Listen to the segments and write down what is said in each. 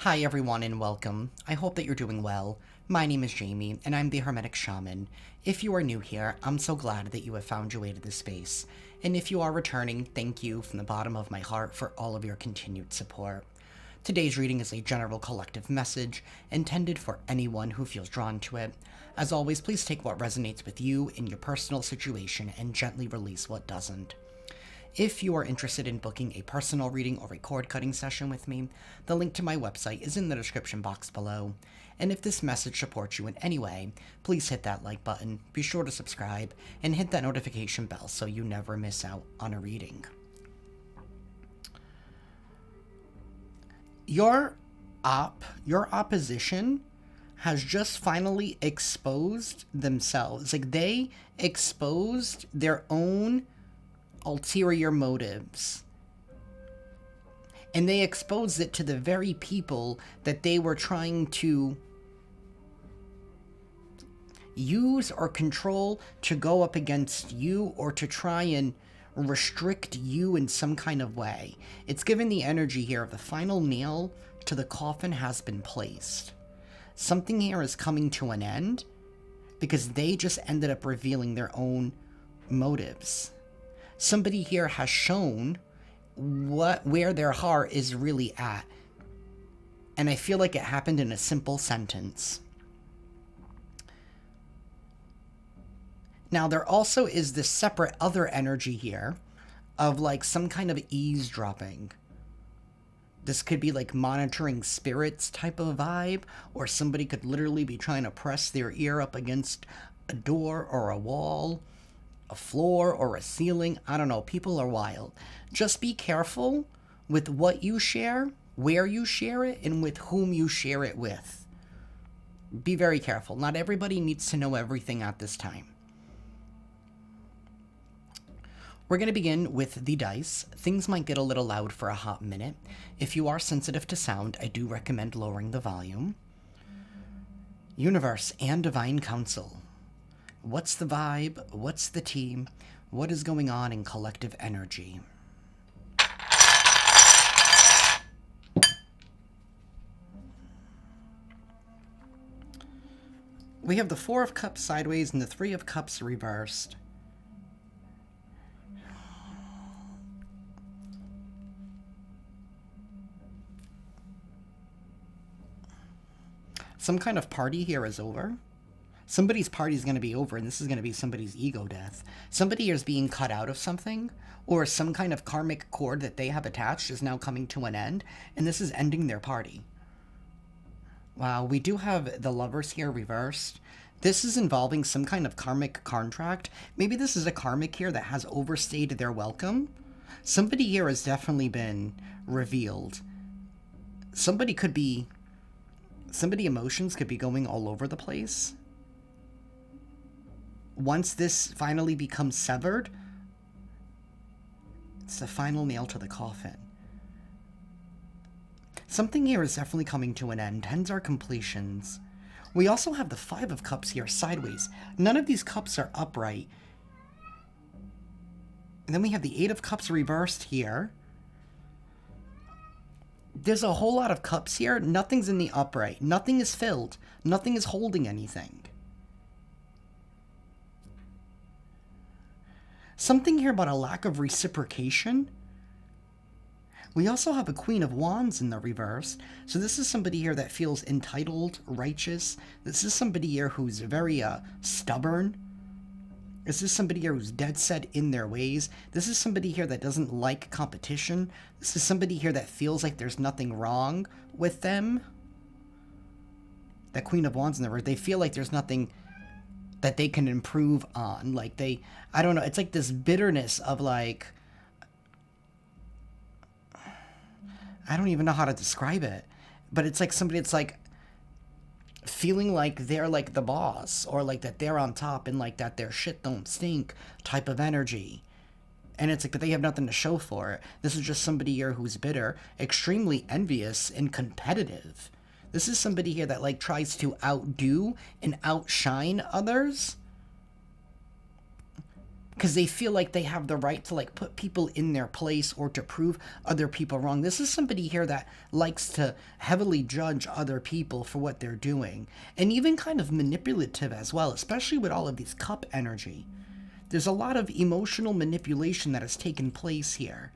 Hi everyone and welcome. I hope that you're doing well. My name is Jayme and I'm the Hermetic Shaman. If you are new here, I'm so glad that you have found your way to this space. And if you are returning, thank you from the bottom of my heart for all of your continued support. Today's reading is a general collective message intended for anyone who feels drawn to it. As always, please take what resonates with you in your personal situation and gently release what doesn't. If you are interested in booking a personal reading or a cord cutting session with me, the link to my website is in the description box below. And if this message supports you in any way, please hit that like button, be sure to subscribe, and hit that notification bell so you never miss out on a reading. Your opposition has just finally exposed themselves. Like, they exposed their own ulterior motives. And they exposed it to the very people that they were trying to use or control to go up against you or to try and restrict you in some kind of way. It's given the energy here of the final nail to the coffin has been placed. Something here is coming to an end because they just ended up revealing their own motives. Somebody here has shown where their heart is really at. And I feel like it happened in a simple sentence. Now, there also is this separate other energy here of like some kind of eavesdropping. This could be like monitoring spirits type of vibe, or somebody could literally be trying to press their ear up against a door or a wall, a floor or a ceiling. I don't know. People are wild. Just be careful with what you share, where you share it, and with whom you share it with. Be very careful. Not everybody needs to know everything at this time. We're going to begin with the dice. Things might get a little loud for a hot minute. If you are sensitive to sound, I do recommend lowering the volume. Universe and Divine Council. What's the vibe? What's the team? What is going on in collective energy? We have the Four of Cups sideways and the Three of Cups reversed. Some kind of party here is over. Somebody's party is going to be over, and this is going to be somebody's ego death. Somebody is being cut out of something, or some kind of karmic cord that they have attached is now coming to an end, and this is ending their party. Wow, we do have the Lovers here reversed. This is involving some kind of karmic contract. Maybe this is a karmic here that has overstayed their welcome. Somebody here has definitely been revealed. Somebody emotions could be going all over the place. Once this finally becomes severed, it's the final nail to the coffin. Something here is definitely coming to an end. Tens are completions. We also have the Five of Cups here sideways. None of these cups are upright. And then we have the Eight of Cups reversed here. There's a whole lot of cups here. Nothing's in the upright. Nothing is filled. Nothing is holding anything. Something here about a lack of reciprocation. We also have a Queen of Wands in the reverse. So this is somebody here that feels entitled, righteous. This is somebody here who's very stubborn. This is somebody here who's dead set in their ways. This is somebody here that doesn't like competition. This is somebody here that feels like there's nothing wrong with them. That Queen of Wands in the reverse, they feel like there's nothing that they can improve on. Like I don't know, it's like this bitterness of like, I don't even know how to describe it, but it's like somebody that's like feeling like they're like the boss, or like that they're on top, and like that their shit don't stink type of energy. And it's like, but they have nothing to show for it. This is just somebody here who's bitter, extremely envious, and competitive. This is somebody here that like tries to outdo and outshine others. because they feel like they have the right to like put people in their place or to prove other people wrong. This is somebody here that likes to heavily judge other people for what they're doing, and even kind of manipulative as well, especially with all of these cup energy. There's a lot of emotional manipulation that has taken place here.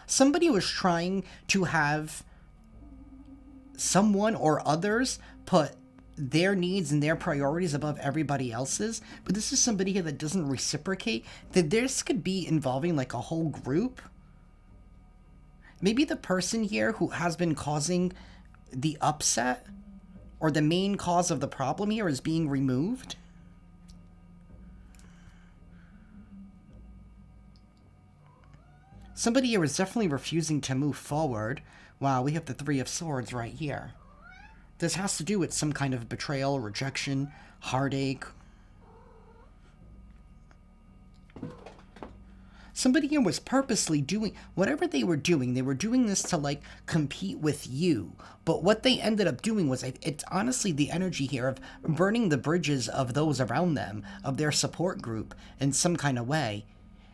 Somebody was trying to have someone or others put their needs and their priorities above everybody else's, but this is somebody here that doesn't reciprocate. That this could be involving like a whole group. Maybe the person here who has been causing the upset or the main cause of the problem here is being removed. Somebody here is definitely refusing to move forward. Wow, we have the Three of Swords right here. This has to do with some kind of betrayal, rejection, heartache. Somebody here was purposely doing whatever they were doing this to like compete with you. But what they ended up doing was, it's honestly the energy here of burning the bridges of those around them, of their support group in some kind of way.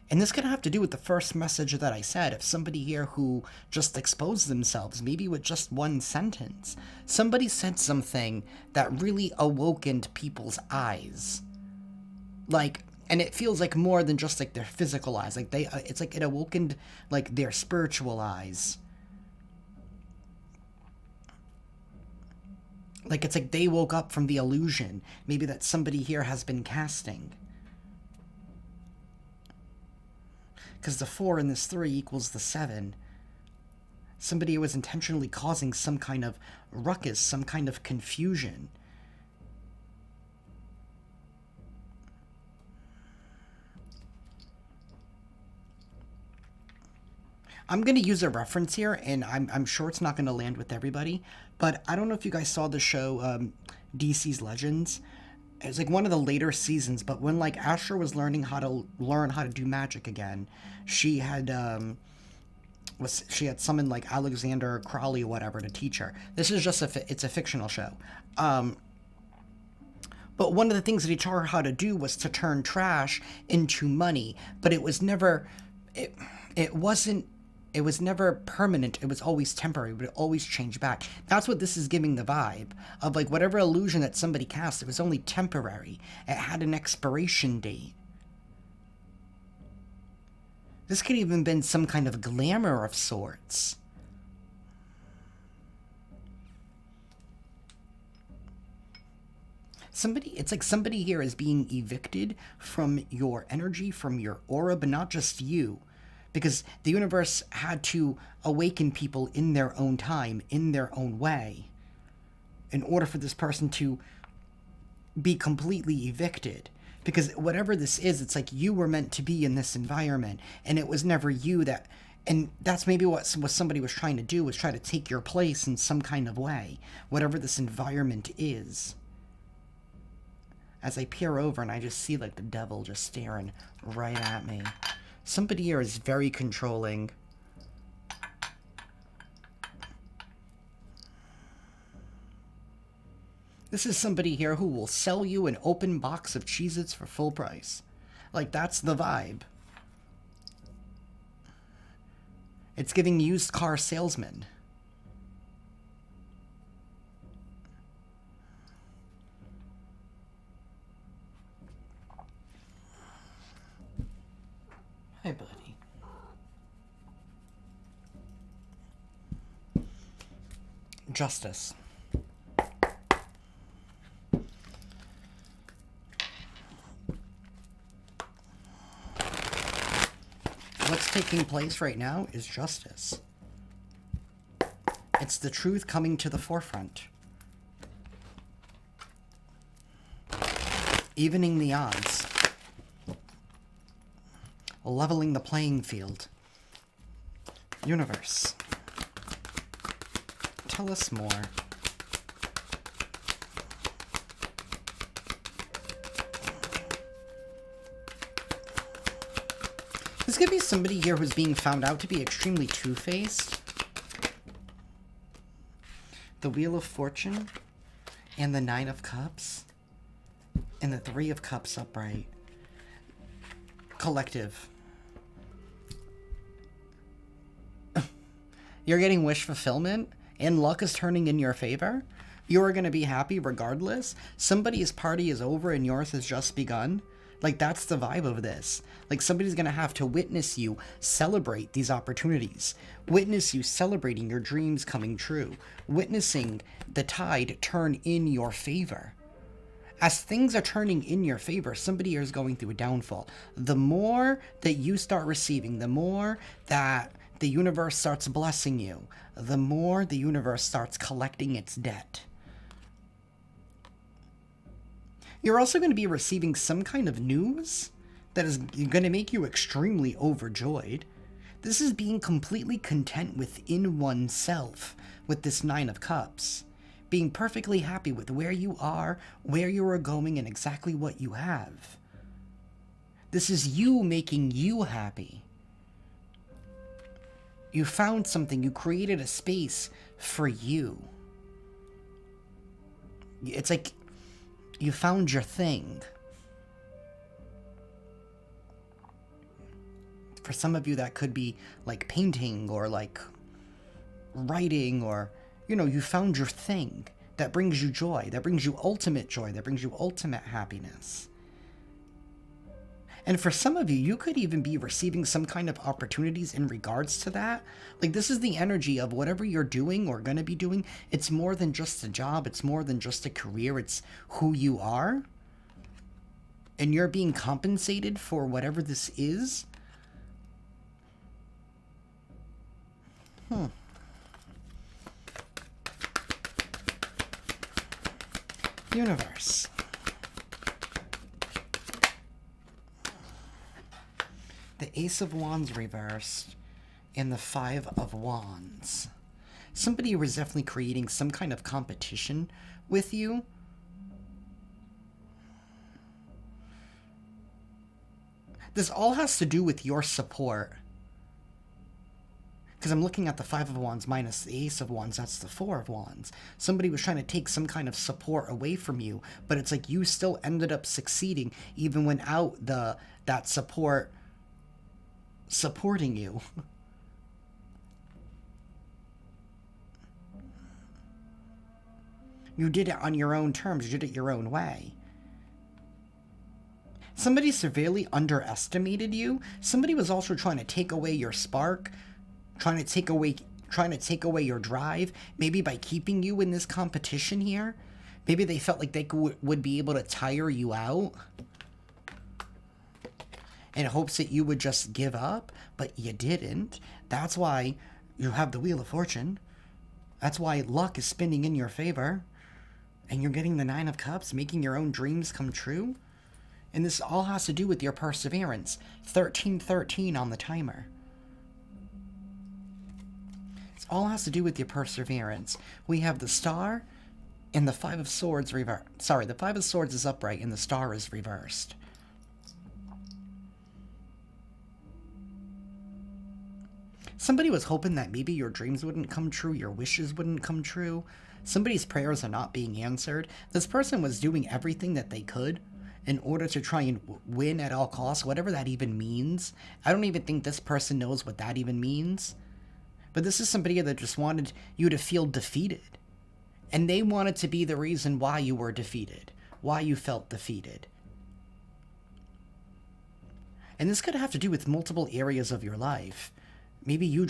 And this could have to do with the first message that I said. If somebody here who just exposed themselves, maybe with just one sentence, somebody said something that really awakened people's eyes. Like, and it feels like more than just like their physical eyes. Like it's like it awakened like their spiritual eyes. Like it's like they woke up from the illusion, maybe that somebody here has been casting. Because the 4 and this 3 equals the 7. Somebody was intentionally causing some kind of ruckus, some kind of confusion. I'm going to use a reference here, and I'm sure it's not going to land with everybody, but I don't know if you guys saw the show DC's Legends. It was like one of the later seasons, but when like Asher was learning how to do magic again, she had summoned like Alexander Crowley or whatever to teach her. This is just it's a fictional show. But one of the things that he taught her how to do was to turn trash into money, but it was never it was never permanent. It was always temporary, but it always changed back. That's what this is giving the vibe of, like, whatever illusion that somebody cast, it was only temporary. It had an expiration date. This could even been some kind of glamour of sorts. It's like somebody here is being evicted from your energy, from your aura, but not just you. Because the universe had to awaken people in their own time, in their own way, in order for this person to be completely evicted. Because whatever this is, it's like you were meant to be in this environment, and it was never you that... And that's maybe what somebody was trying to do, was try to take your place in some kind of way, whatever this environment is. As I peer over and I just see, like, the devil just staring right at me. Somebody here is very controlling. This is somebody here who will sell you an open box of Cheez-Its for full price. Like, that's the vibe. It's giving used car salesman. Hey, buddy. Justice. What's taking place right now is justice. It's the truth coming to the forefront. Evening the odds. Leveling the playing field. Universe. Tell us more. This could be somebody here who's being found out to be extremely two-faced. The Wheel of Fortune and the Nine of Cups and the Three of Cups upright. Collective. You're getting wish fulfillment and luck is turning in your favor. You're going to be happy regardless. Somebody's party is over and yours has just begun. Like, that's the vibe of this. Like, somebody's going to have to witness you celebrate these opportunities. Witness you celebrating your dreams coming true. Witnessing the tide turn in your favor. As things are turning in your favor, somebody is going through a downfall. The more that you start receiving, the more that the universe starts blessing you, the more the universe starts collecting its debt. You're also going to be receiving some kind of news that is going to make you extremely overjoyed. This is being completely content within oneself with this Nine of Cups. Being perfectly happy with where you are, where you are going, and exactly what you have. This is you making you happy. You found something, you created a space for you. It's like you found your thing. For some of you that could be like painting or like writing or, you know, you found your thing that brings you joy, that brings you ultimate joy, that brings you ultimate happiness. And for some of you, you could even be receiving some kind of opportunities in regards to that. Like, this is the energy of whatever you're doing or going to be doing. It's more than just a job. It's more than just a career. It's who you are. And you're being compensated for whatever this is. Universe. The Ace of Wands reversed and the Five of Wands. Somebody was definitely creating some kind of competition with you. This all has to do with your support. Because I'm looking at the Five of Wands minus the Ace of Wands, that's the Four of Wands. Somebody was trying to take some kind of support away from you, but it's like you still ended up succeeding even without that support supporting you. You did it on your own terms. You did it your own way. Somebody severely underestimated you. Somebody was also trying to take away your spark, trying to take away your drive, maybe by keeping you in this competition here. Maybe they felt like they would be able to tire you out in hopes that you would just give up, but you didn't. That's why you have the Wheel of Fortune. That's why luck is spinning in your favor. And you're getting the Nine of Cups, making your own dreams come true. And this all has to do with your perseverance. 1313 on the timer. It all has to do with your perseverance. We have the Star and the Five of Swords reversed. Sorry, the Five of Swords is upright and the Star is reversed. Somebody was hoping that maybe your dreams wouldn't come true, your wishes wouldn't come true. Somebody's prayers are not being answered. This person was doing everything that they could in order to try and win at all costs, whatever that even means. I don't even think this person knows what that even means. But this is somebody that just wanted you to feel defeated. And they wanted to be the reason why you were defeated, why you felt defeated. And this could have to do with multiple areas of your life. Maybe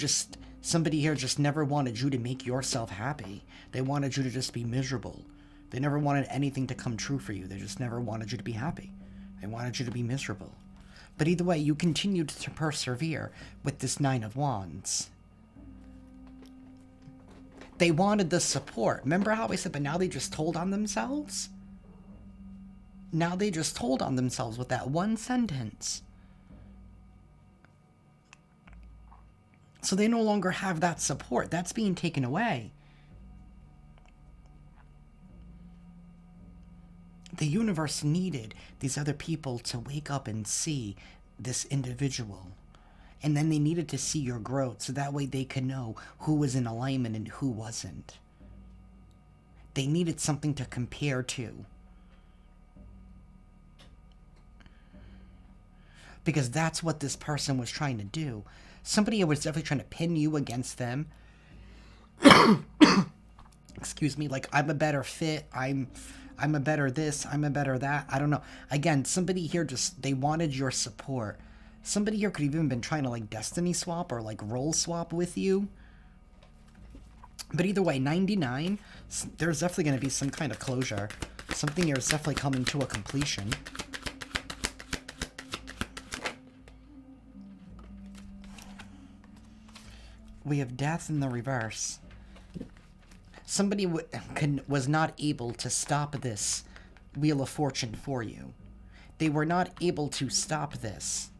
somebody here just never wanted you to make yourself happy. They wanted you to just be miserable. They never wanted anything to come true for you. They just never wanted you to be happy. They wanted you to be miserable. But either way, you continued to persevere with this Nine of Wands. They wanted the support. Remember how I said, but now they just told on themselves? Now they just told on themselves with that one sentence. So they no longer have that support. That's being taken away. The universe needed these other people to wake up and see this individual. And then they needed to see your growth so that way they could know who was in alignment and who wasn't. They needed something to compare to. Because that's what this person was trying to do. Somebody was definitely trying to pin you against them. Excuse me, like, I'm a better fit, I'm a better this, I'm a better that, I don't know. Again, somebody here just, they wanted your support. Somebody here could have even been trying to, like, destiny swap or, like, role swap with you. But either way, 99, there's definitely going to be some kind of closure. Something here is definitely coming to a completion. We have death in the reverse. Somebody was not able to stop this Wheel of Fortune for you. They were not able to stop this.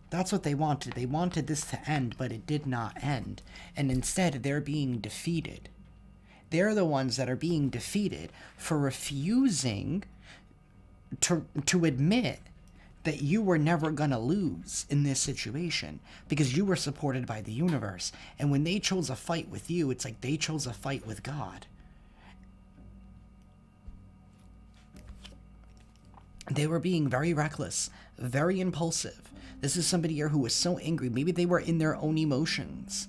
That's what they wanted. They wanted this to end, but it did not end. And instead, they're being defeated. They're the ones that are being defeated for refusing to admit that you were never going to lose in this situation because you were supported by the universe. And when they chose a fight with you, it's like they chose a fight with God. They were being very reckless, very impulsive. This is somebody here who was so angry. Maybe they were in their own emotions.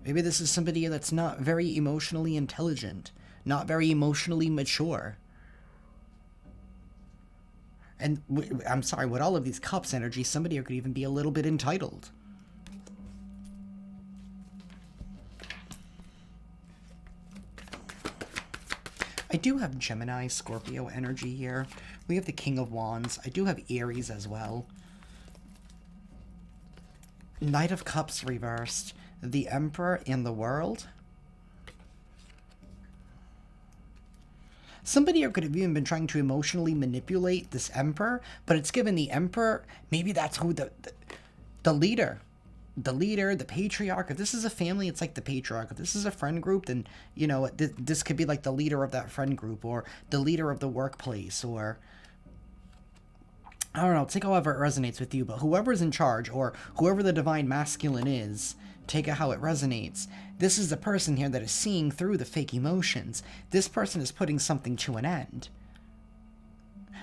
Maybe this is somebody that's not very emotionally intelligent, not very emotionally mature. And I'm sorry, with all of these cups energy, somebody here could even be a little bit entitled. I do have Gemini, Scorpio energy here. We have the King of Wands. I do have Aries as well. Knight of Cups reversed. The Emperor and the World. Somebody here could have even been trying to emotionally manipulate this Emperor, but it's given the Emperor, maybe that's who the leader, the patriarch. If this is a family, it's like the patriarch. If this is a friend group, then, you know, this could be like the leader of that friend group, or the leader of the workplace, or I don't know, take however it resonates with you, but whoever's in charge, or whoever the divine masculine is, take it how it resonates. This is the person here that is seeing through the fake emotions. This person is putting something to an end.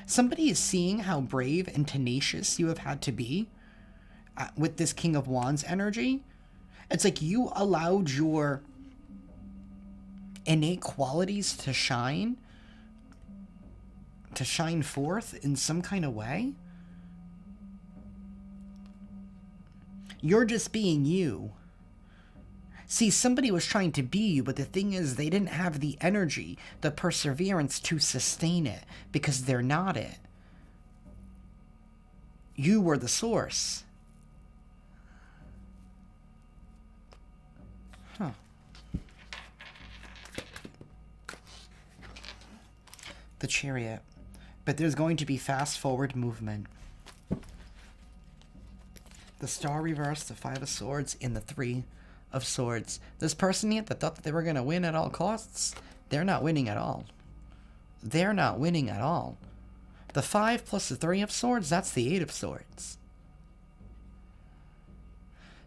Somebody is seeing how brave and tenacious you have had to be with this King of Wands energy. It's like you allowed your innate qualities to shine forth in some kind of way. You're just being you. See, somebody was trying to be you, but the thing is they didn't have the energy, the perseverance to sustain it, because they're not it. You were the source. Huh. The Chariot. But there's going to be fast-forward movement. The Star reversed, the Five of Swords, and the Three of Swords. This person here that thought that they were going to win at all costs, they're not winning at all. They're not winning at all. The 5 plus the 3 of Swords, that's the 8 of Swords.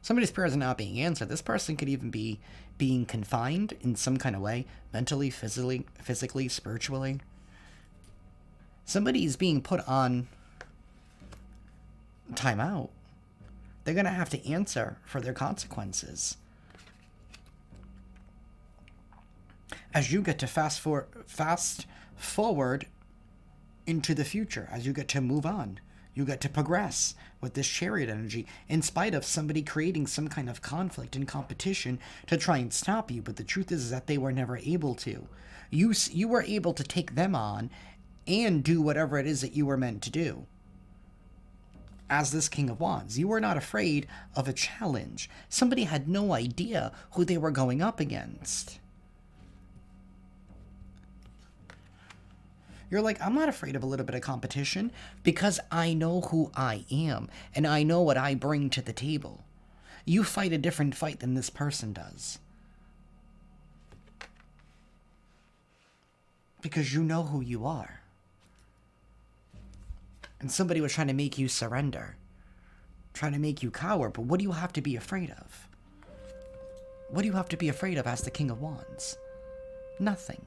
Somebody's prayers are not being answered. This person could even be being confined in some kind of way, mentally, physically, spiritually. Somebody is being put on timeout. They're going to have to answer for their consequences. As you get to fast forward into the future, as you get to move on, you get to progress with this Chariot energy, in spite of somebody creating some kind of conflict and competition to try and stop you. But the truth is that they were never able to. You were able to take them on and do whatever it is that you were meant to do. As this King of Wands, you were not afraid of a challenge. Somebody had no idea who they were going up against. You're like, I'm not afraid of a little bit of competition because I know who I am and I know what I bring to the table. You fight a different fight than this person does. Because you know who you are. And somebody was trying to make you surrender. Trying to make you cower. But what do you have to be afraid of? What do you have to be afraid of as the King of Wands? Nothing.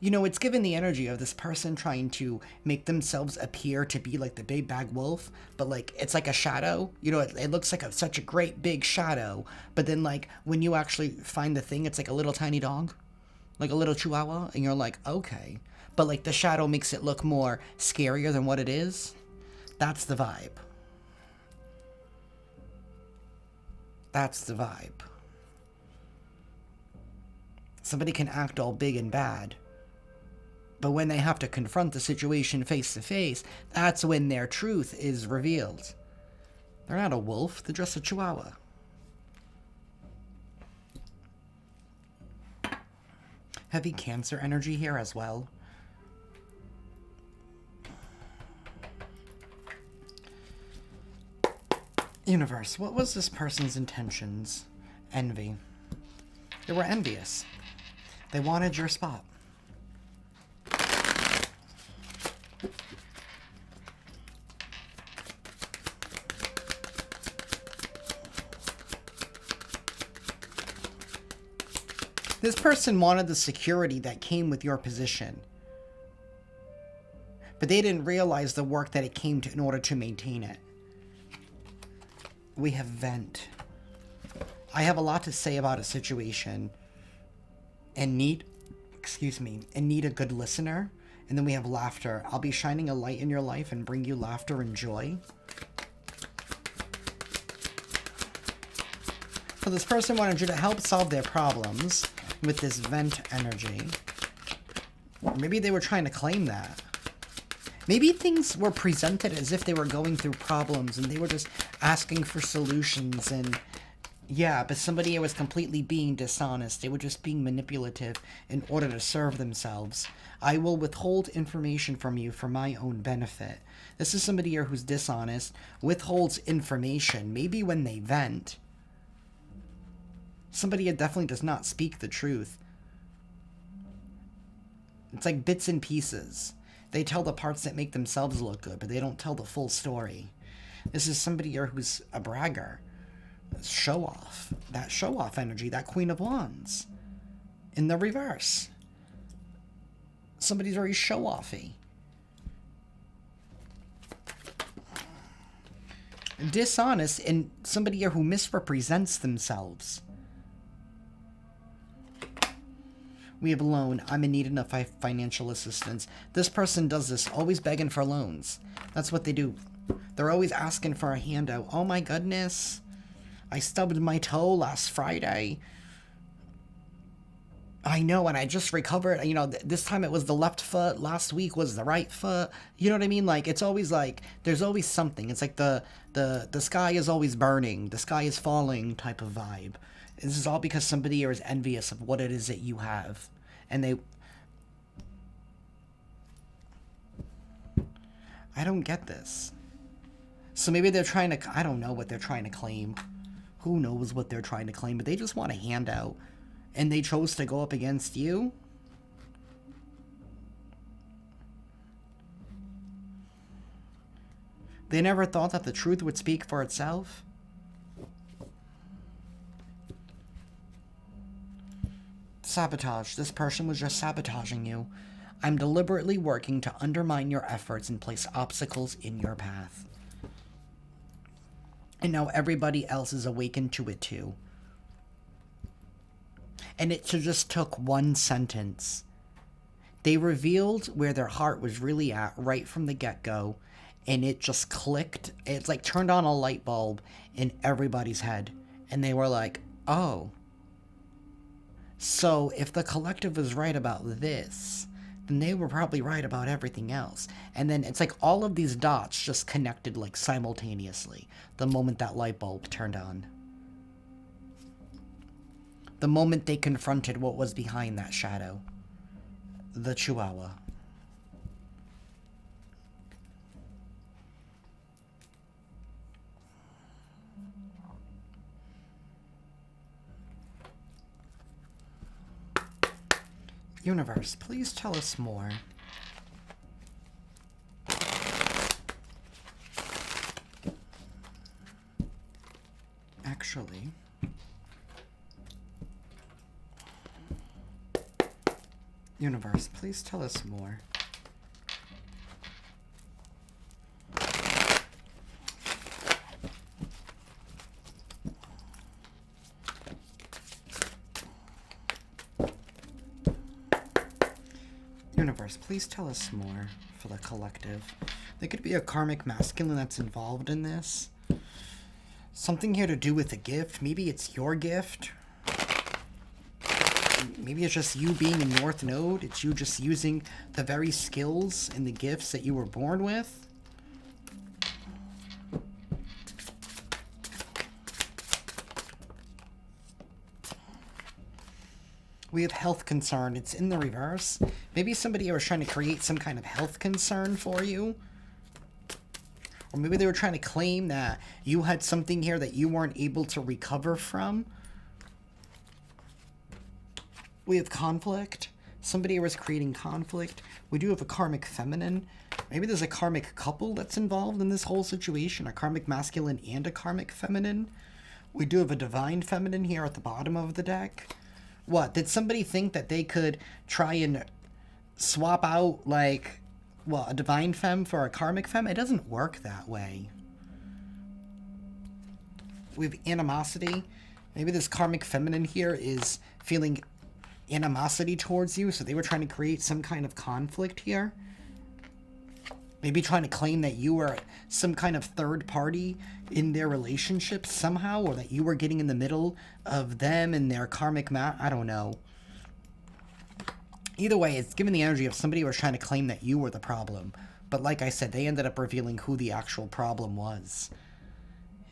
You know, it's given the energy of this person trying to make themselves appear to be like the big bad wolf, but like it's like a shadow. You know, it looks like such a great big shadow, but then like when you actually find the thing, it's like a little tiny dog, like a little chihuahua, and you're like, okay. But like the shadow makes it look more scarier than what it is. That's the vibe. That's the vibe. Somebody can act all big and bad, but when they have to confront the situation face to face, that's when their truth is revealed. They're not a wolf, they're just a chihuahua. Heavy Cancer energy here as well. Universe, what was this person's intentions? Envy. They were envious. They wanted your spot. This person wanted the security that came with your position, but they didn't realize the work that it came to in order to maintain it. We have vent. I have a lot to say about a situation and need a good listener. And then we have laughter. I'll be shining a light in your life and bring you laughter and joy. So this person wanted you to help solve their problems with this vent energy. Maybe they were trying to claim that. Maybe things were presented as if they were going through problems and they were just asking for solutions, and yeah, but somebody was completely being dishonest. They were just being manipulative in order to serve themselves. I will withhold information from you for my own benefit. This is somebody here who's dishonest, withholds information, maybe when they vent. Somebody here definitely does not speak the truth. It's like bits and pieces. They tell the parts that make themselves look good, but they don't tell the full story. This is somebody here who's a bragger. Show off. That show off energy, that Queen of Wands. In the reverse. Somebody's very show offy. Dishonest, and somebody here who misrepresents themselves. We have loan. I'm in need of financial assistance. This person does this, always begging for loans. That's what they do. They're always asking for a handout. Oh my goodness. I stubbed my toe last Friday. I know, and I just recovered. You know, this time it was the left foot. Last week was the right foot. You know what I mean? Like, it's always like, there's always something. It's like the sky is always burning. The sky is falling type of vibe. This is all because somebody here is envious of what it is that you have. And I don't get this. So maybe they're trying to, I don't know what they're trying to claim. Who knows what they're trying to claim, but they just want a handout. And they chose to go up against you? They never thought that the truth would speak for itself? Sabotage. This person was just sabotaging you. I'm deliberately working to undermine your efforts and place obstacles in your path. And now everybody else is awakened to it too. And it just took one sentence. They revealed where their heart was really at right from the get-go, and it just clicked. It's like turned on a light bulb in everybody's head. And they were like, oh. So if the collective was right about this, then they were probably right about everything else. And then it's like all of these dots just connected like simultaneously the moment that light bulb turned on. The moment they confronted what was behind that shadow. The Chihuahua. Universe, please tell us more. Actually, Universe, please tell us more. Universe, please tell us more for the collective. There could be a karmic masculine that's involved in this. Something here to do with a gift. Maybe it's your gift. Maybe it's just you being in North Node. It's you just using the very skills and the gifts that you were born with. We have health concern. It's in the reverse. Maybe somebody was trying to create some kind of health concern for you. Or maybe they were trying to claim that you had something here that you weren't able to recover from. We have conflict. Somebody was creating conflict. We do have a karmic feminine. Maybe there's a karmic couple that's involved in this whole situation. A karmic masculine and a karmic feminine. We do have a divine feminine here at the bottom of the deck. What? Did somebody think that they could try and swap out, like, well, a divine femme for a karmic femme? It doesn't work that way. We have animosity. Maybe this karmic feminine here is feeling animosity towards you, so they were trying to create some kind of conflict here. Maybe trying to claim that you were some kind of third party in their relationship somehow, or that you were getting in the middle of them and their karmic I don't know. Either way, it's given the energy of somebody who was trying to claim that you were the problem. But like I said, they ended up revealing who the actual problem was.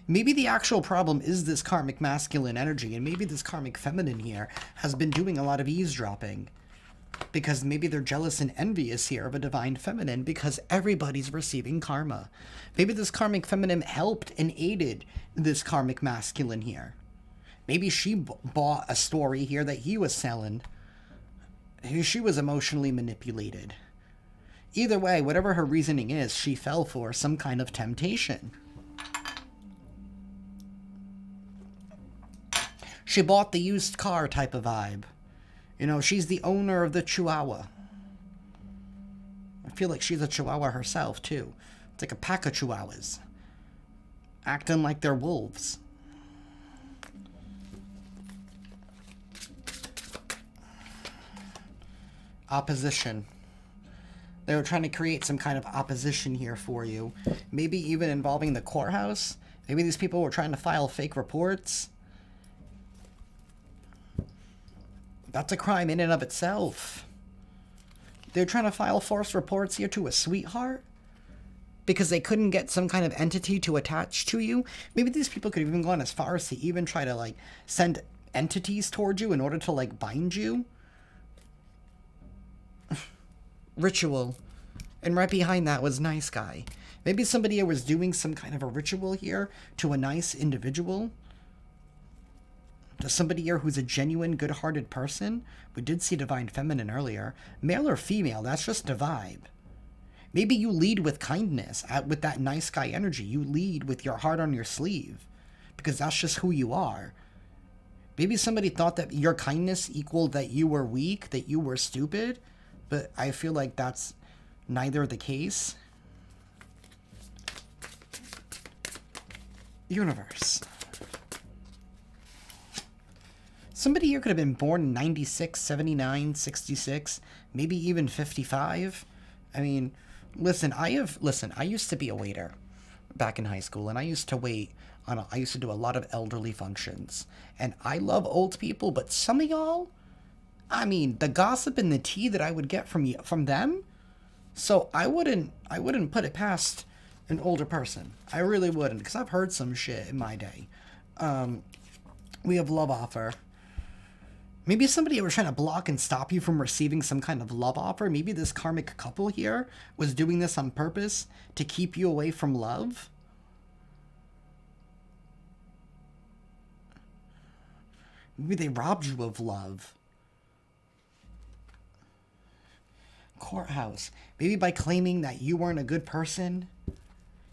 Maybe the actual problem is this karmic masculine energy, and maybe this karmic feminine here has been doing a lot of eavesdropping. Because maybe they're jealous and envious here of a divine feminine because everybody's receiving karma. Maybe this karmic feminine helped and aided this karmic masculine here. Maybe she bought a story here that he was selling. She was emotionally manipulated. Either way, whatever her reasoning is, she fell for some kind of temptation. She bought the used car type of vibe. You know, she's the owner of the Chihuahua. I feel like she's a Chihuahua herself, too. It's like a pack of Chihuahuas. Acting like they're wolves. Opposition. They were trying to create some kind of opposition here for you. Maybe even involving the courthouse. Maybe these people were trying to file fake reports. That's a crime in and of itself. They're trying to file false reports here to a sweetheart because they couldn't get some kind of entity to attach to you. Maybe these people could have even gone as far as to even try to, like, send entities towards you in order to, like, bind you. Ritual. And right behind that was nice guy. Maybe somebody was doing some kind of a ritual here to a nice individual. To somebody here who's a genuine, good-hearted person. We did see divine feminine earlier. Male or female, that's just a vibe. Maybe you lead with kindness, with that nice guy energy. You lead with your heart on your sleeve. Because that's just who you are. Maybe somebody thought that your kindness equaled that you were weak, that you were stupid. But I feel like that's neither the case. Universe. Somebody here could have been born in 96, 79, 66, maybe even 55. I mean, listen, I used to be a waiter back in high school, and I used to wait on I used to do a lot of elderly functions. And I love old people, but some of y'all, I mean, the gossip and the tea that I would get from them, so I wouldn't put it past an older person. I really wouldn't, because I've heard some shit in my day. We have love offer. Maybe somebody was trying to block and stop you from receiving some kind of love offer. Maybe this karmic couple here was doing this on purpose to keep you away from love. Maybe they robbed you of love. Courthouse. Maybe by claiming that you weren't a good person.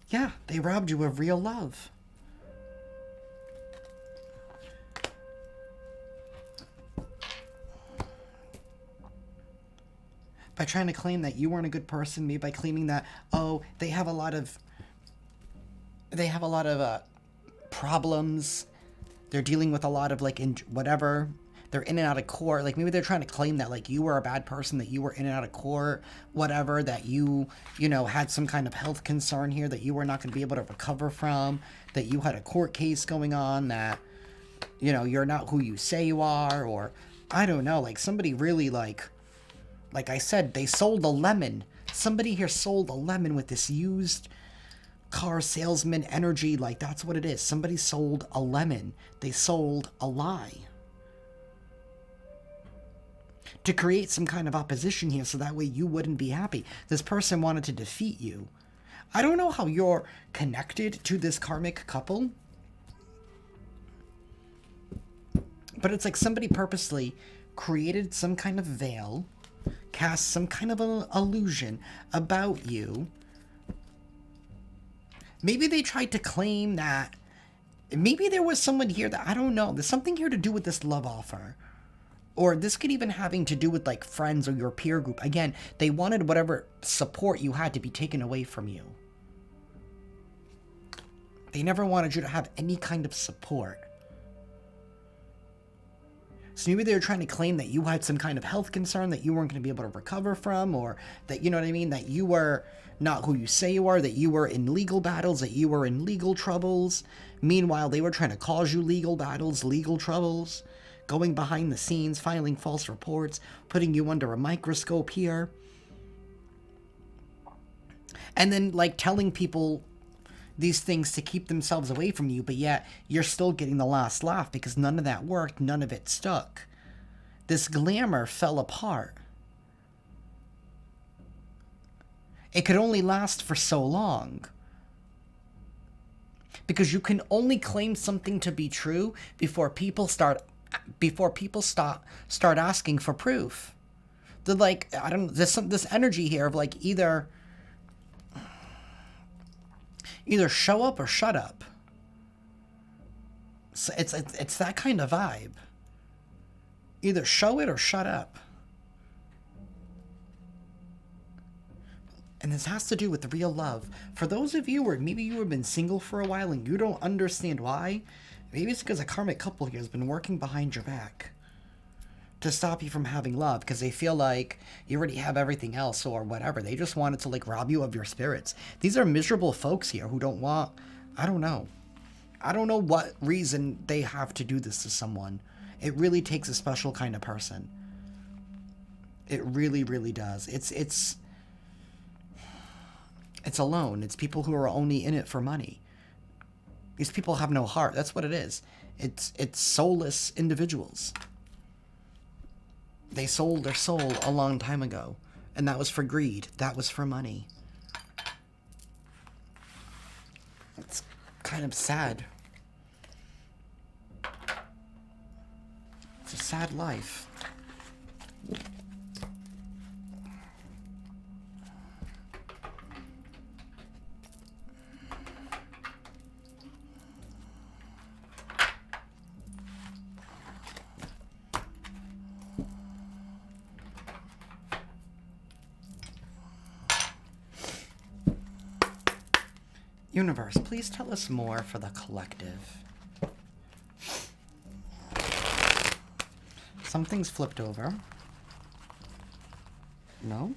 Yeah, they robbed you of real love. By trying to claim that you weren't a good person, maybe by claiming that, oh, they have a lot of problems. They're dealing with a lot of like whatever. They're in and out of court. Like maybe they're trying to claim that like you were a bad person, that you were in and out of court, whatever, that you know, had some kind of health concern here that you were not going to be able to recover from, that you had a court case going on, that, you know, you're not who you say you are, or I don't know, like somebody really like I said, they sold a lemon. Somebody here sold a lemon with this used car salesman energy. Like that's what it is. Somebody sold a lemon. They sold a lie to create some kind of opposition here, so that way you wouldn't be happy. This person wanted to defeat you. I don't know how you're connected to this karmic couple, but it's like somebody purposely created some kind of veil, cast some kind of an illusion about you. Maybe they tried to claim that, maybe there was someone here that, I don't know, there's something here to do with this love offer. Or this could even having to do with like friends or your peer group. Again, they wanted whatever support you had to be taken away from you. They never wanted you to have any kind of support. So maybe they were trying to claim that you had some kind of health concern that you weren't going to be able to recover from, or that, you know what I mean, that you were not who you say you are, that you were in legal battles, that you were in legal troubles. Meanwhile, they were trying to cause you legal battles, legal troubles, going behind the scenes, filing false reports, putting you under a microscope here. And then, like, telling people these things to keep themselves away from you, but yet you're still getting the last laugh because none of that worked, none of it stuck. This glamour fell apart. It could only last for so long. Because you can only claim something to be true before people start asking for proof. They're like, I don't know, there's this energy here of like either show up or shut up. So it's that kind of vibe. Either show it or shut up. And this has to do with real love. For those of you where maybe you have been single for a while and you don't understand why, maybe it's because a karmic couple here has been working behind your back to stop you from having love, because they feel like you already have everything else or whatever. They just wanted to like rob you of your spirits. These are miserable folks here who don't want, I don't know what reason they have to do this to someone. It really takes a special kind of person. It really, really does. It's alone. It's people who are only in it for money. These people have no heart. That's what it is. It's soulless individuals. They sold their soul a long time ago, and that was for greed. That was for money. It's kind of sad. It's a sad life. Universe, please tell us more for the collective. Something's flipped over. No?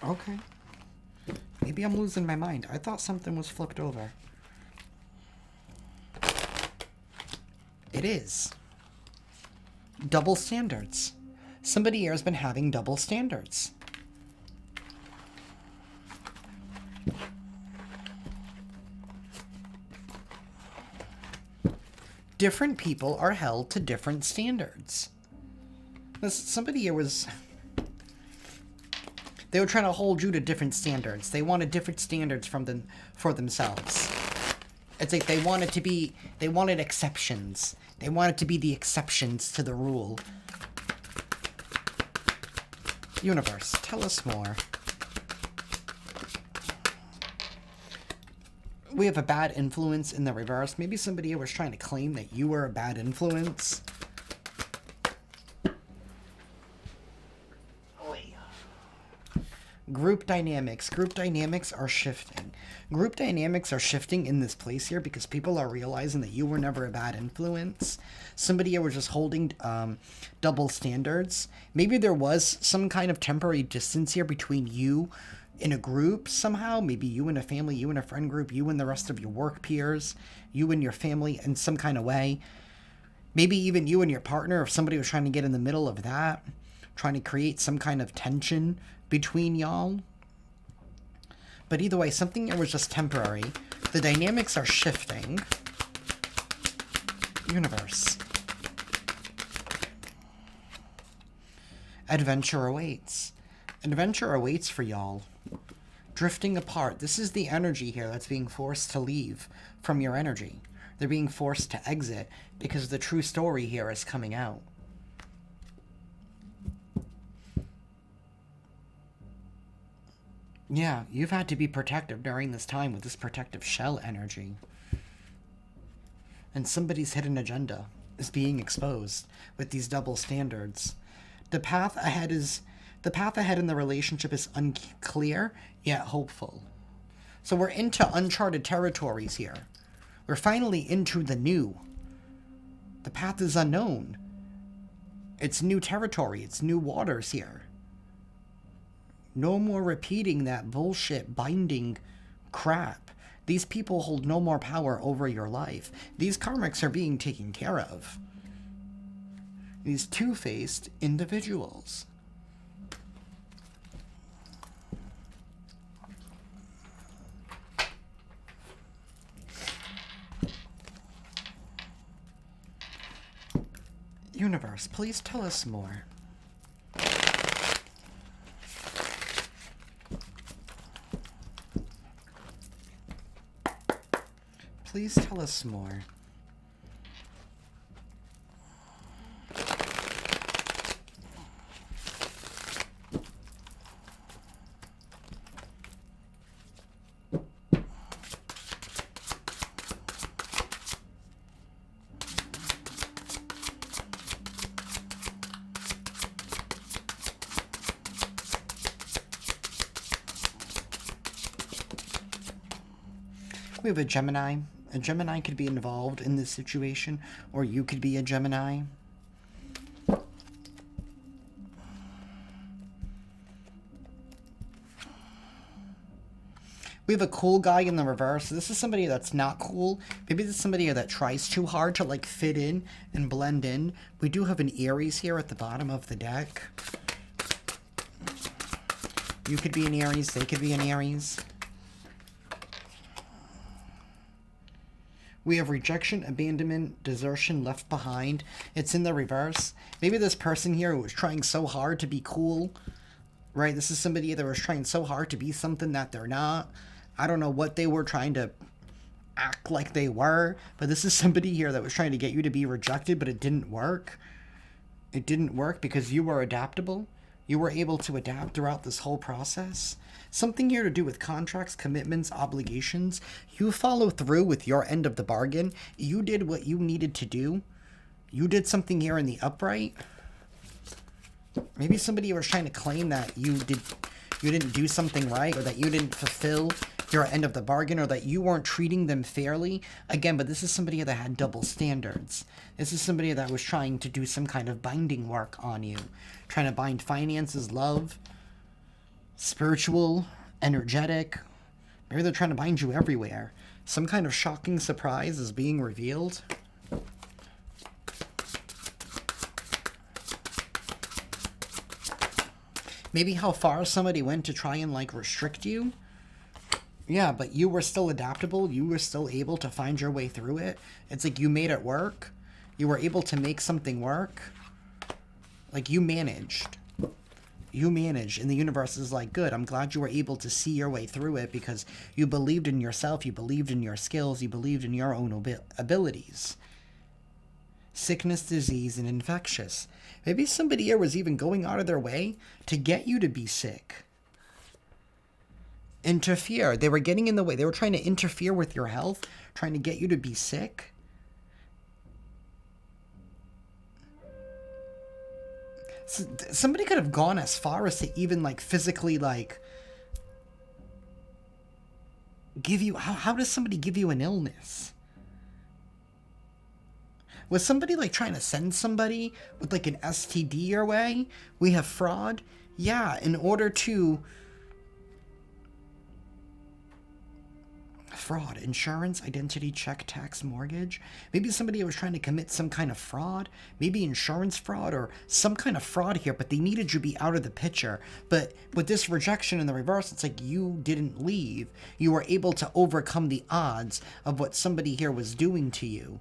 Okay. Maybe I'm losing my mind. I thought something was flipped over. It is. Double standards. Somebody here has been having double standards. Different people are held to different standards. Somebody here was... They were trying to hold you to different standards. They wanted different standards for themselves. It's like they wanted exceptions. They wanted to be the exceptions to the rule. Universe, tell us more. We have a bad influence in the reverse. Maybe somebody was trying to claim that you were a bad influence. Group dynamics. Group dynamics are shifting. Group dynamics are shifting in this place here because people are realizing that you were never a bad influence. Somebody here was just holding double standards. Maybe there was some kind of temporary distance here between you in a group somehow. Maybe you and a family, you and a friend group, you and the rest of your work peers, you and your family in some kind of way. Maybe even you and your partner, if somebody was trying to get in the middle of that, trying to create some kind of tension between y'all. But either way, something here was just temporary. The dynamics are shifting. Universe. Adventure awaits. Adventure awaits for y'all. Drifting apart. This is the energy here that's being forced to leave from your energy. They're being forced to exit because the true story here is coming out. Yeah, you've had to be protective during this time with this protective shell energy. And somebody's hidden agenda is being exposed with these double standards. The path ahead in the relationship is unclear, yet hopeful. So we're into uncharted territories here. We're finally into the new. The path is unknown. It's new territory. It's new waters here. No more repeating that bullshit binding crap. These people hold no more power over your life. These karmics are being taken care of. These two-faced individuals. Universe, please tell us more. Please tell us more. We have a Gemini. A Gemini could be involved in this situation, or you could be a Gemini. We have a cool guy in the reverse. This is somebody that's not cool. Maybe this is somebody that tries too hard to like fit in and blend in. We do have an Aries here at the bottom of the deck. You could be an Aries. They could be an Aries. We have rejection, abandonment, desertion, left behind. It's in the reverse. Maybe this person here who was trying so hard to be cool, right? This is somebody that was trying so hard to be something that they're not. I don't know what they were trying to act like they were, but this is somebody here that was trying to get you to be rejected, but it didn't work. It didn't work because you were adaptable. You were able to adapt throughout this whole process. Something here to do with contracts, commitments, obligations. You follow through with your end of the bargain. You did what you needed to do. You did something here in the upright. Maybe somebody was trying to claim that you didn't do something right, or that you didn't fulfill your end of the bargain, or that you weren't treating them fairly. Again, but this is somebody that had double standards. This is somebody that was trying to do some kind of binding work on you. Trying to bind finances, love, spiritual, energetic. Maybe they're trying to bind you everywhere. Some kind of shocking surprise is being revealed. Maybe how far somebody went to try and like restrict you. Yeah, but you were still adaptable. You were still able to find your way through it. It's like you made it work. You were able to make something work. Like you managed. You managed, and the universe is like, good, I'm glad you were able to see your way through it because you believed in yourself, you believed in your skills, you believed in your own abilities. Sickness, disease, and infectious. Maybe somebody here was even going out of their way to get you to be sick. Interfere. They were getting in the way. They were trying to interfere with your health, trying to get you to be sick. So somebody could have gone as far as to even like physically like give you... How does somebody give you an illness? Was somebody, like, trying to send somebody with, like, an STD your way? We have fraud? Yeah, in order to... Fraud, insurance, identity, check, tax, mortgage. Maybe somebody was trying to commit some kind of fraud, maybe insurance fraud or some kind of fraud here, but they needed you to be out of the picture. But with this rejection in the reverse, it's like you didn't leave. You were able to overcome the odds of what somebody here was doing to you.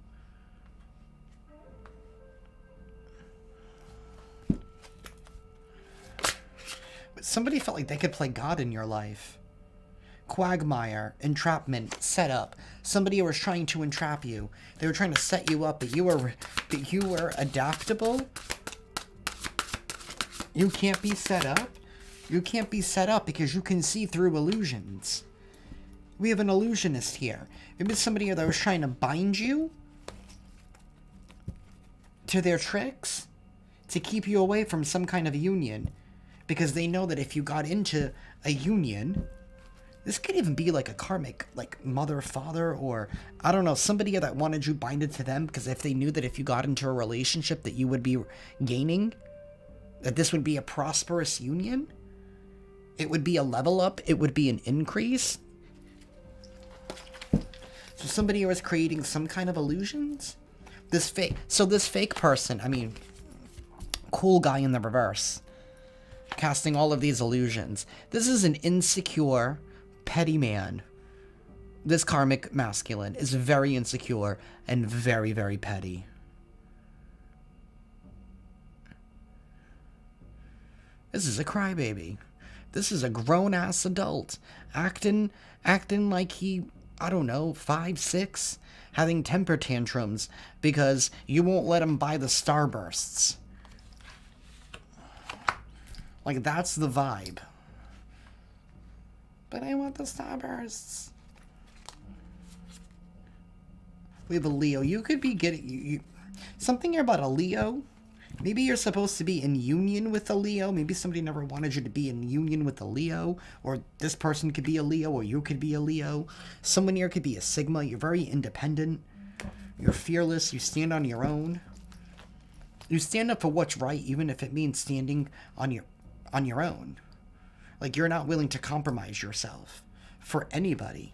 But somebody felt like they could play God in your life. Quagmire, entrapment, set up. Somebody was trying to entrap you. They were trying to set you up, but you were adaptable. You can't be set up. You can't be set up because you can see through illusions. We have an illusionist here. Maybe somebody that was trying to bind you to their tricks to keep you away from some kind of union, because they know that if you got into a union... This could even be like a karmic, like mother, father, or I don't know, somebody that wanted you binded to them because if they knew that if you got into a relationship that you would be gaining, that this would be a prosperous union, it would be a level up, it would be an increase. So somebody was creating some kind of illusions. This fake person, I mean, cool guy in the reverse, casting all of these illusions. This is an insecure, petty man. This karmic masculine is very insecure and very, very petty. This is a crybaby. This is a grown-ass adult acting like he, I don't know, 5, 6, having temper tantrums because you won't let him buy the starbursts. Like, that's the vibe. But I want the starbursts. We have a Leo. You could be getting... something here about a Leo. Maybe you're supposed to be in union with a Leo. Maybe somebody never wanted you to be in union with a Leo. Or this person could be a Leo, or you could be a Leo. Someone here could be a Sigma. You're very independent. You're fearless. You stand on your own. You stand up for what's right, even if it means standing on your own. Like, you're not willing to compromise yourself for anybody.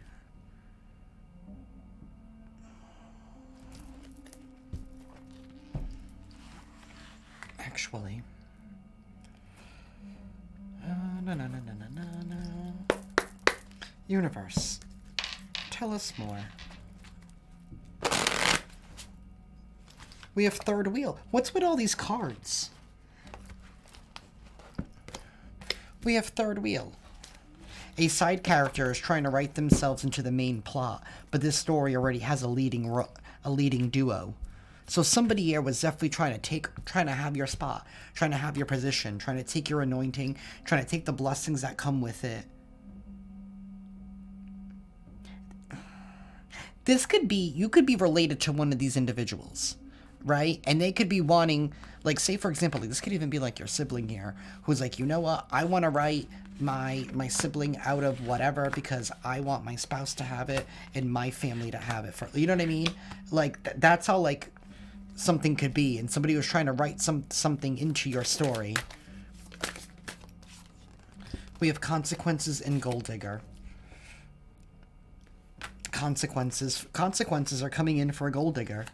Actually. Universe, tell us more. We have third wheel. What's with all these cards? We have third wheel. A side character is trying to write themselves into the main plot, but this story already has a leading duo. So somebody here was definitely trying to have your spot, trying to have your position, trying to take your anointing, trying to take the blessings that come with it. This could be, you could be related to one of these individuals, right? And they could be wanting, like, say for example, like, this could even be like your sibling here, who's like, you know what, I want to write my sibling out of whatever because I want my spouse to have it and my family to have it for, you know what I mean? Like, that's how, like, something could be, and somebody was trying to write something into your story. We have consequences and gold digger. Consequences are coming in for a gold digger.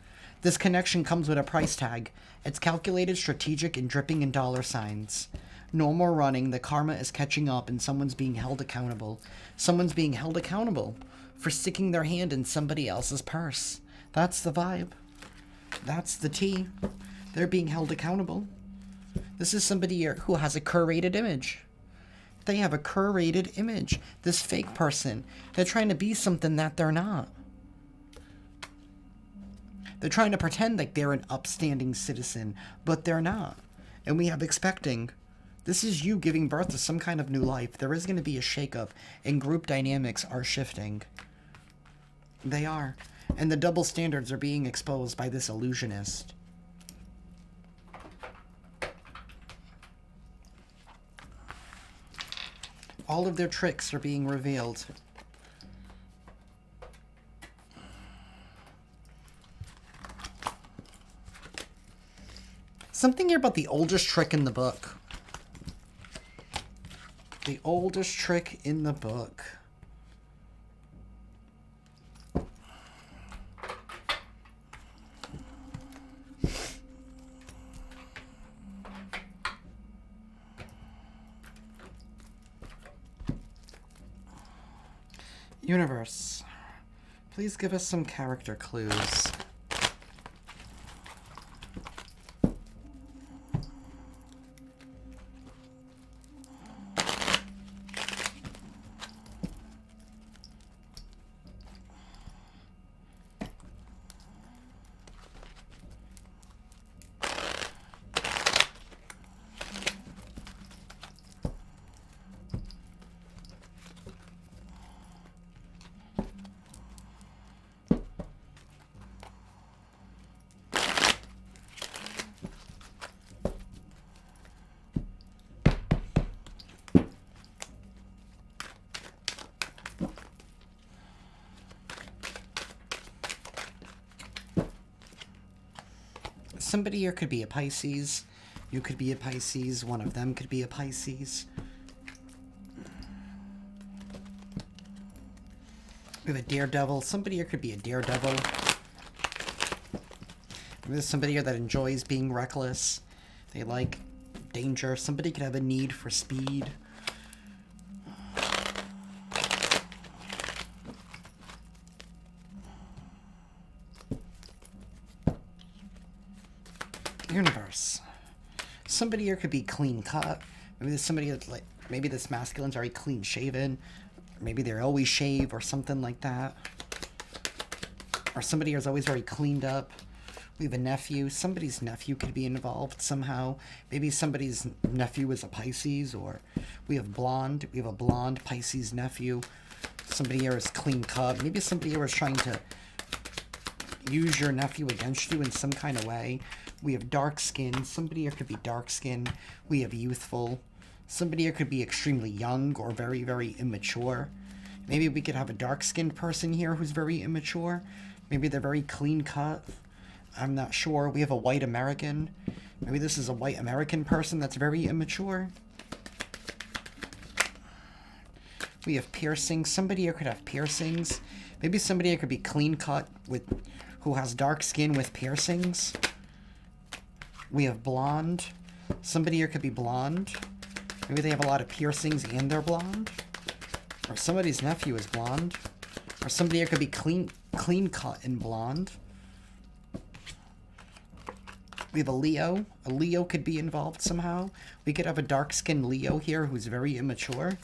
This connection comes with a price tag. It's calculated, strategic, and dripping in dollar signs. No more running. The karma is catching up, and someone's being held accountable. Someone's being held accountable for sticking their hand in somebody else's purse. That's the vibe. That's the tea. They're being held accountable. This is somebody who has a curated image. They have a curated image. This fake person. They're trying to be something that they're not. They're trying to pretend like they're an upstanding citizen, but they're not. And we have expecting. This is you giving birth to some kind of new life. There is going to be a shakeup, and group dynamics are shifting. They are. And the double standards are being exposed by this illusionist. All of their tricks are being revealed. Something here about the oldest trick in the book. The oldest trick in the book. Universe, please give us some character clues. Somebody here could be a Pisces. You could be a Pisces. One of them could be a Pisces. We have a daredevil. Somebody here could be a daredevil. There's somebody here that enjoys being reckless. They like danger. Somebody could have a need for speed. Universe. Somebody here could be clean cut. Maybe there's somebody that's like, maybe this masculine's very clean shaven. Maybe they always shave or something like that. Or somebody here's always very cleaned up. We have a nephew. Somebody's nephew could be involved somehow. Maybe somebody's nephew is a Pisces, or we have blonde. We have a blonde Pisces nephew. Somebody here is clean cut. Maybe somebody here is trying to use your nephew against you in some kind of way. We have dark skin. Somebody here could be dark skin. We have youthful. Somebody here could be extremely young or very, very immature. Maybe we could have a dark-skinned person here who's very immature. Maybe they're very clean cut. I'm not sure. We have a white American. Maybe this is a white American person that's very immature. We have piercings. Somebody here could have piercings. Maybe somebody here could be clean cut with who has dark skin with piercings. We have blonde. Somebody here could be blonde. Maybe they have a lot of piercings and they're blonde. Or somebody's nephew is blonde. Or somebody here could be clean cut and blonde. We have a Leo. A Leo could be involved somehow. We could have a dark-skinned Leo here who's very immature.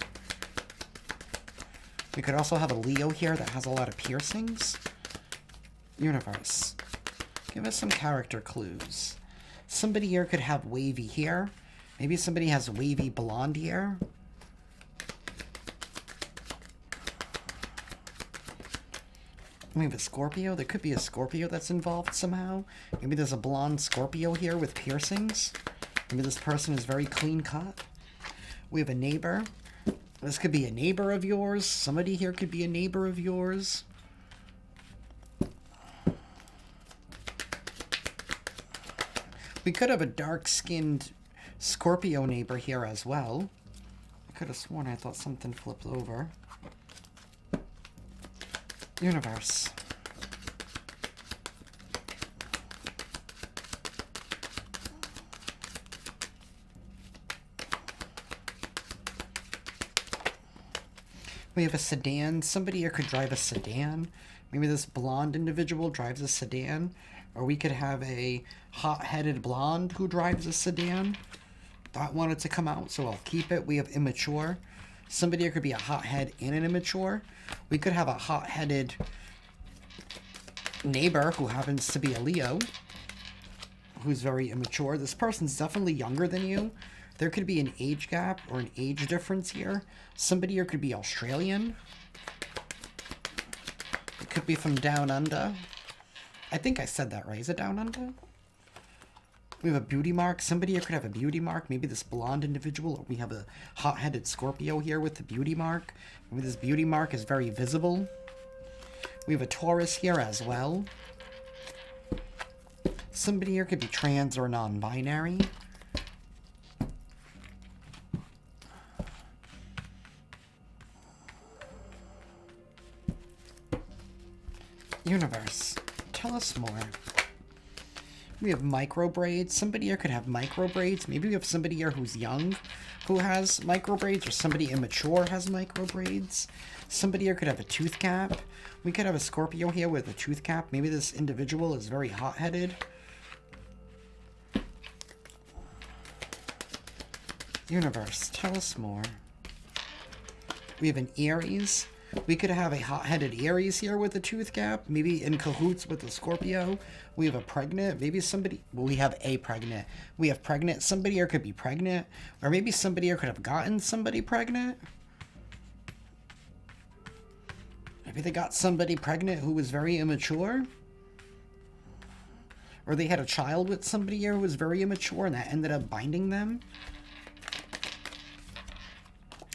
We could also have a Leo here that has a lot of piercings. Universe, give us some character clues. Somebody here could have wavy hair. Maybe somebody has wavy blonde hair. We have a Scorpio. There could be a Scorpio that's involved somehow. Maybe there's a blonde Scorpio here with piercings. Maybe this person is very clean cut. We have a neighbor. This could be a neighbor of yours. Somebody here could be a neighbor of yours. We could have a dark-skinned Scorpio neighbor here as well. I could have sworn I thought something flipped over. Universe. We have a sedan. Somebody here could drive a sedan. Maybe this blonde individual drives a sedan. Or we could have a hot-headed blonde who drives a sedan. That wanted to come out, so I'll keep it. We have immature. Somebody here could be a hothead and an immature. We could have a hot-headed neighbor who happens to be a Leo, who's very immature. This person's definitely younger than you. There could be an age gap or an age difference here. Somebody here could be Australian. It could be from down under. I think I said that right. Is it down under? We have a beauty mark. Somebody here could have a beauty mark. Maybe this blonde individual. Or we have a hot-headed Scorpio here with the beauty mark. Maybe this beauty mark is very visible. We have a Taurus here as well. Somebody here could be trans or non-binary. Universe, tell us more. We have micro braids. Somebody here could have micro braids. Maybe we have somebody here who's young who has micro braids, or somebody immature has micro braids. Somebody here could have a tooth cap. We could have a Scorpio here with a tooth cap. Maybe this individual is very hot-headed. Universe, tell us more. We have an Aries. We could have a hot-headed Aries here with a tooth gap, maybe in cahoots with a Scorpio. We have a pregnant, maybe somebody, well, we have a pregnant. We have pregnant, somebody here could be pregnant, or maybe somebody here could have gotten somebody pregnant. Maybe they got somebody pregnant who was very immature. Or they had a child with somebody here who was very immature and that ended up binding them.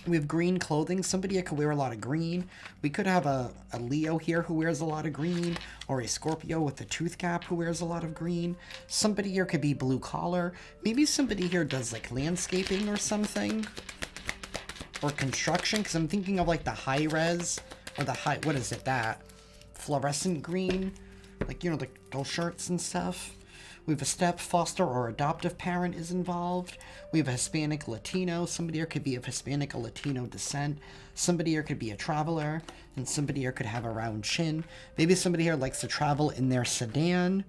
We have green clothing. Somebody here could wear a lot of green. We could have a Leo here who wears a lot of green, or a Scorpio with a tooth cap who wears a lot of green. Somebody here could be blue collar. Maybe somebody here does like landscaping or something, or construction, because I'm thinking of like the high res, or the high, what is it, that fluorescent green, like, you know, the those shirts and stuff. We have a step, foster, or adoptive parent is involved. We have a Hispanic, Latino. Somebody here could be of Hispanic or Latino descent. Somebody here could be a traveler. And somebody here could have a round chin. Maybe somebody here likes to travel in their sedan.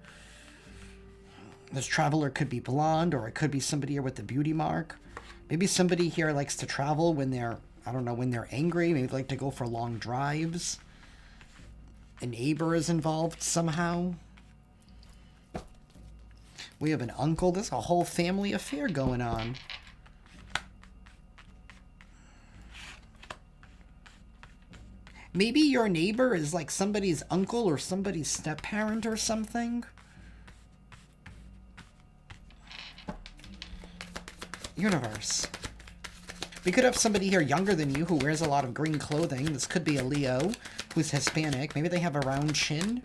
This traveler could be blonde, or it could be somebody here with a beauty mark. Maybe somebody here likes to travel when they're, I don't know, when they're angry. Maybe they like to go for long drives. A neighbor is involved somehow. We have an uncle. There's a whole family affair going on. Maybe your neighbor is like somebody's uncle or somebody's step-parent or something. Universe. We could have somebody here younger than you who wears a lot of green clothing. This could be a Leo who's Hispanic. Maybe they have a round chin.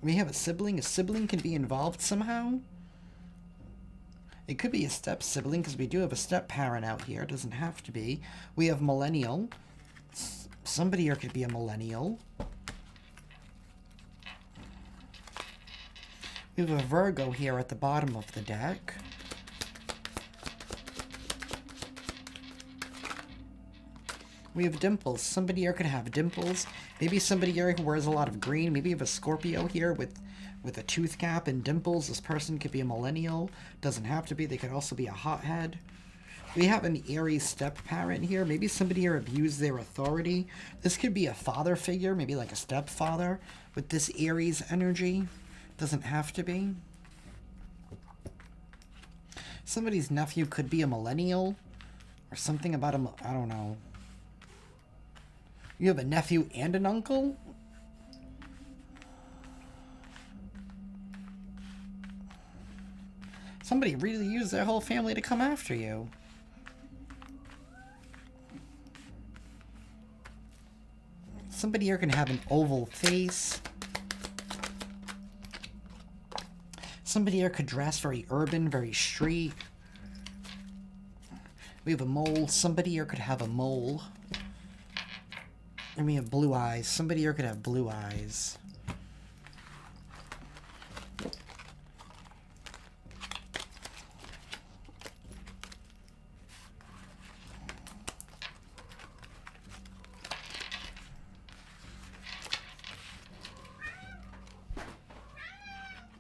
We have a sibling. A sibling can be involved somehow. It could be a step-sibling, because we do have a step-parent out here. It doesn't have to be. We have millennial. Somebody here could be a millennial. We have a Virgo here at the bottom of the deck. We have dimples. Somebody here could have dimples. Maybe somebody here who wears a lot of green. Maybe you have a Scorpio here with a tooth cap and dimples. This person could be a millennial. Doesn't have to be. They could also be a hothead. We have an Aries step-parent here. Maybe somebody here abused their authority. This could be a father figure, maybe like a stepfather with this Aries energy. Doesn't have to be. Somebody's nephew could be a millennial or something about him. I don't know. You have a nephew and an uncle? Somebody really used their whole family to come after you. Somebody here can have an oval face. Somebody here could dress very urban, very street. We have a mole. Somebody here could have a mole. And we have blue eyes. Somebody here could have blue eyes.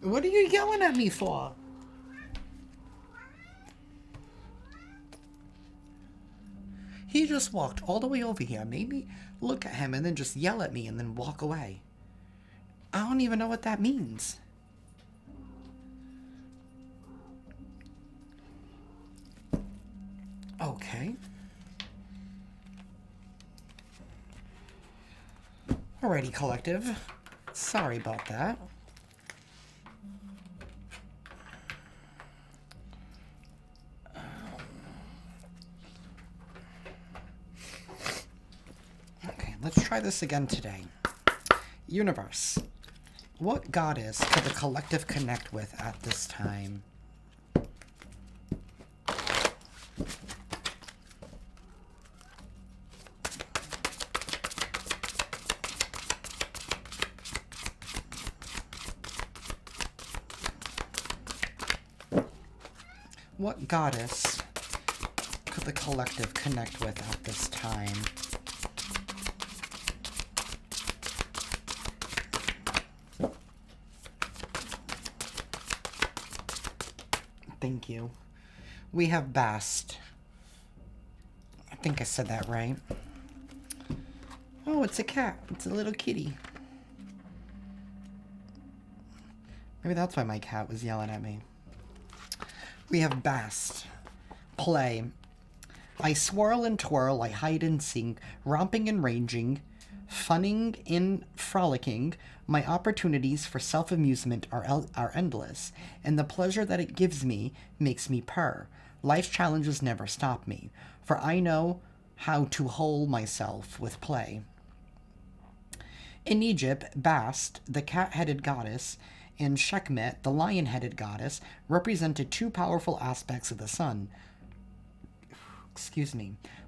What are you yelling at me for? He just walked all the way over here, made me look at him, and then just yell at me and then walk away. I don't even know what that means. Okay. Alrighty, collective. Sorry about that. Let's try this again today. Universe, What goddess could the collective connect with at this time? What goddess could the collective connect with at this time? Thank you. We have Bast. I think I said that right. Oh, it's a cat. It's a little kitty. Maybe that's why my cat was yelling at me. We have Bast. Play. I swirl and twirl, I hide and seek, romping and ranging, funning and frolicking. My opportunities for self-amusement are endless, and the pleasure that it gives me makes me purr. Life's challenges never stop me, for I know how to hold myself with play. In Egypt, Bast, the cat-headed goddess, and Sekhmet, the lion-headed goddess, represented two powerful aspects of the sun.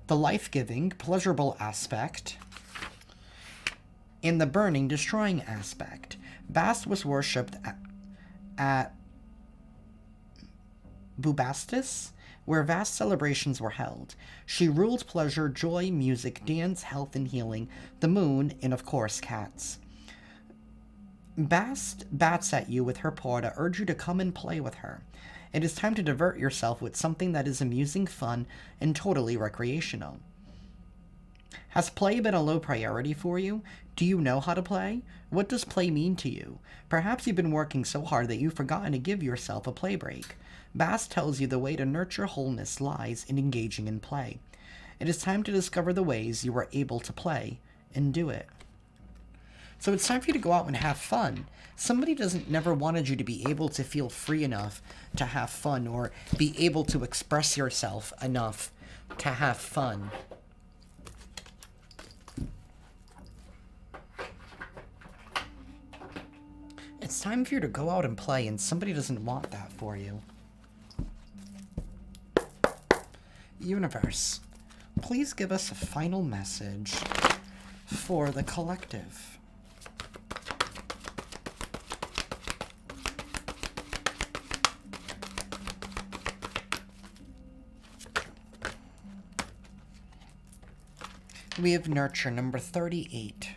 The life-giving, pleasurable aspect, and the burning, destroying aspect. Bast was worshipped at Bubastis, where vast celebrations were held. She ruled pleasure, joy, music, dance, health, and healing, the moon, and of course, cats. Bast bats at you with her paw to urge you to come and play with her. It is time to divert yourself with something that is amusing, fun, and totally recreational. Has play been a low priority for you? Do you know how to play? What does play mean to you? Perhaps you've been working so hard that you've forgotten to give yourself a play break. Bast tells you the way to nurture wholeness lies in engaging in play. It is time to discover the ways you are able to play and do it. So it's time for you to go out and have fun. Somebody never wanted you to be able to feel free enough to have fun, or be able to express yourself enough to have fun. It's time for you to go out and play, and somebody doesn't want that for you. Universe, please give us a final message for the collective. We have Nurture, number 38.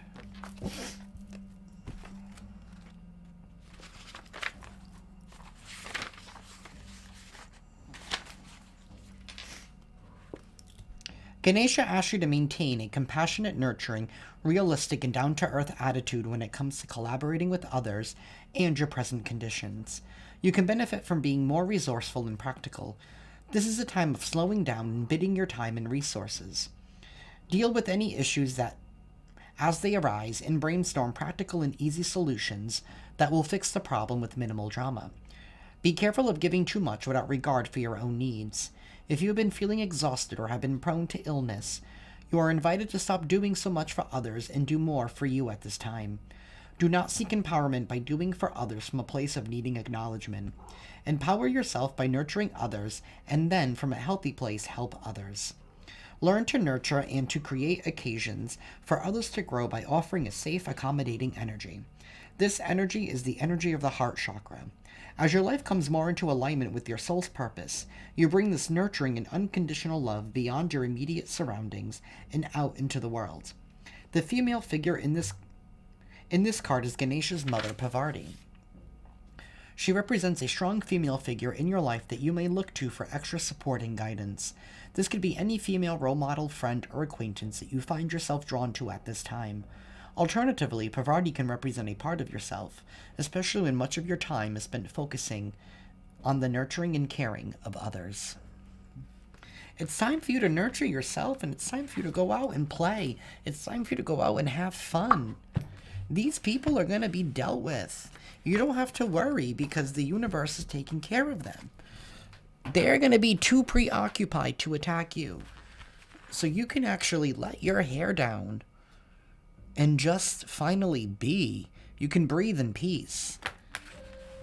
Ganesha asks you to maintain a compassionate, nurturing, realistic, and down-to-earth attitude when it comes to collaborating with others and your present conditions. You can benefit from being more resourceful and practical. This is a time of slowing down and bidding your time and resources. Deal with any issues as they arise, and brainstorm practical and easy solutions that will fix the problem with minimal drama. Be careful of giving too much without regard for your own needs. If you have been feeling exhausted or have been prone to illness, you are invited to stop doing so much for others and do more for you at this time. Do not seek empowerment by doing for others from a place of needing acknowledgement. Empower yourself by nurturing others, and then from a healthy place help others. Learn to nurture and to create occasions for others to grow by offering a safe, accommodating energy. This energy is the energy of the heart chakra. As your life comes more into alignment with your soul's purpose, you bring this nurturing and unconditional love beyond your immediate surroundings and out into the world. The female figure in this card is Ganesha's mother, Pavarti. She represents a strong female figure in your life that you may look to for extra support and guidance. This could be any female role model, friend, or acquaintance that you find yourself drawn to at this time. Alternatively, Pavarti can represent a part of yourself, especially when much of your time is spent focusing on the nurturing and caring of others. It's time for you to nurture yourself, and it's time for you to go out and play. It's time for you to go out and have fun. These people are going to be dealt with. You don't have to worry because the universe is taking care of them. They're going to be too preoccupied to attack you. So you can actually let your hair down and just finally be. You can breathe in peace.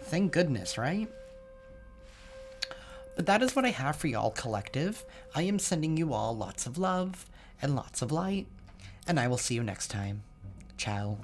Thank goodness, right? But that is what I have for y'all, collective. I am sending you all lots of love and lots of light, and I will see you next time. Ciao.